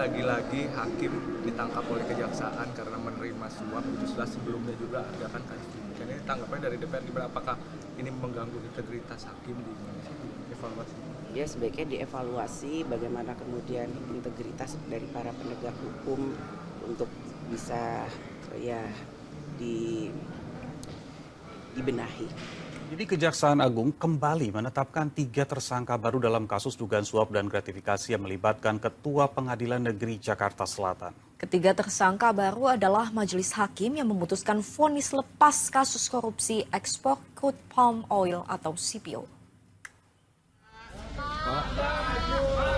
lagi-lagi hakim ditangkap oleh kejaksaan karena menerima suap. Itu sudah sebelumnya juga ada kan kasus demikian. Ini tanggapannya dari DPR gimana? Apakah ini mengganggu integritas hakim di Indonesia? Evaluasi. Ya sebaiknya dievaluasi bagaimana kemudian integritas dari para penegak hukum untuk bisa ya dibenahi. Jadi Kejaksaan Agung kembali menetapkan 3 tersangka baru dalam kasus dugaan suap dan gratifikasi yang melibatkan Ketua Pengadilan Negeri Jakarta Selatan. Ketiga tersangka baru adalah majelis hakim yang memutuskan vonis lepas kasus korupsi ekspor crude palm oil atau CPO.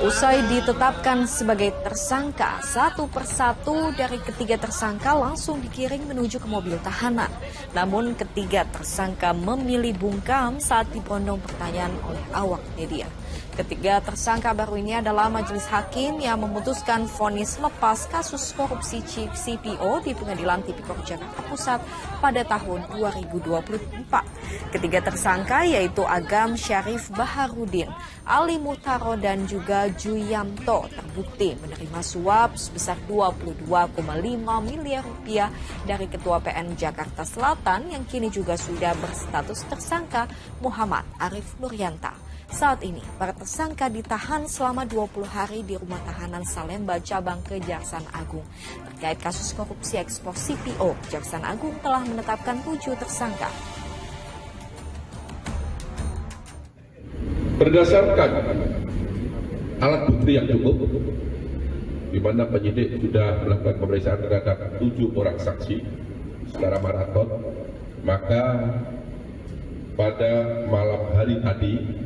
Usai ditetapkan sebagai tersangka, satu persatu dari ketiga tersangka langsung dikiring menuju ke mobil tahanan. Namun ketiga tersangka memilih bungkam saat diberondong pertanyaan oleh awak media. Ketiga tersangka baru ini adalah majelis hakim yang memutuskan vonis lepas kasus korupsi CPO di Pengadilan Tipikor Jakarta Pusat pada tahun 2024. Ketiga tersangka yaitu Agam Syarif Baharudin, Ali Muhtaro dan juga Juyamto terbukti menerima suap sebesar 22,5 miliar rupiah dari Ketua PN Jakarta Selatan yang kini juga sudah berstatus tersangka Muhammad Arif Nuryanta. Saat ini, para tersangka ditahan selama 20 hari di Rumah Tahanan Salemba Cabang Kejaksaan Agung. Terkait kasus korupsi ekspor CPO, Kejaksaan Agung telah menetapkan 7 tersangka. Berdasarkan alat bukti yang cukup, di mana penyidik sudah melakukan pemeriksaan terhadap 7 orang saksi secara maraton, maka pada malam hari tadi,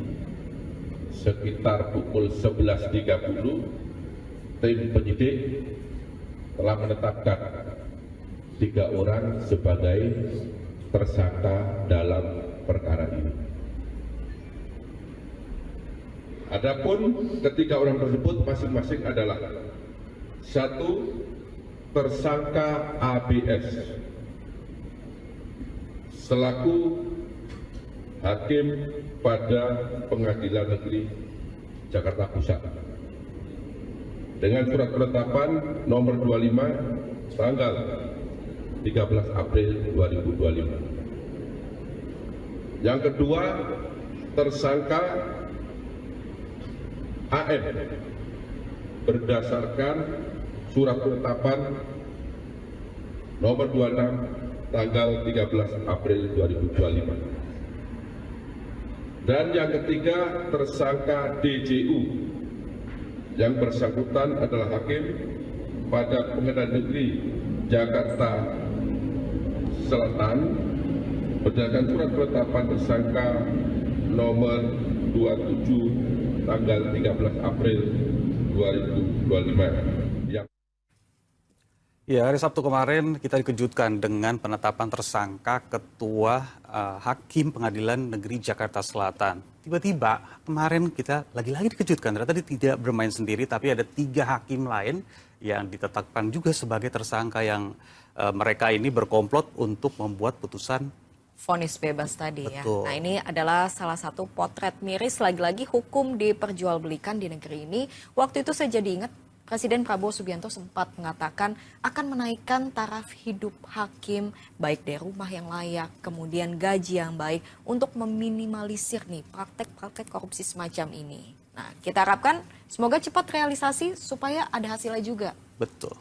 sekitar pukul 11.30, tim penyidik telah menetapkan 3 orang sebagai tersangka dalam perkara ini. Adapun ketiga orang tersebut masing-masing adalah: 1. Tersangka ABS selaku hakim pada Pengadilan Negeri Jakarta Pusat dengan surat penetapan nomor 25 tanggal 13 April 2025. Yang kedua, tersangka AM berdasarkan surat penetapan nomor 26 tanggal 13 April 2025. Dan yang ketiga, tersangka DJU yang bersangkutan adalah hakim pada Pengadilan Negeri Jakarta Selatan berdasarkan surat penetapan tersangka nomor 27 tanggal 13 April 2025. Ya, hari Sabtu kemarin kita dikejutkan dengan penetapan tersangka Ketua Hakim Pengadilan Negeri Jakarta Selatan. Tiba-tiba kemarin kita lagi-lagi dikejutkan, ternyata dia tidak bermain sendiri, tapi ada 3 hakim lain yang ditetapkan juga sebagai tersangka yang mereka ini berkomplot untuk membuat putusan Vonis bebas tadi. Betul. Ya. Nah ini adalah salah satu potret miris lagi-lagi hukum diperjualbelikan di negeri ini. Waktu itu saya jadi ingat Presiden Prabowo Subianto sempat mengatakan akan menaikkan taraf hidup hakim baik dari rumah yang layak, kemudian gaji yang baik untuk meminimalisir nih praktek-praktek korupsi semacam ini. Nah kita harapkan semoga cepat realisasi supaya ada hasilnya juga. betul.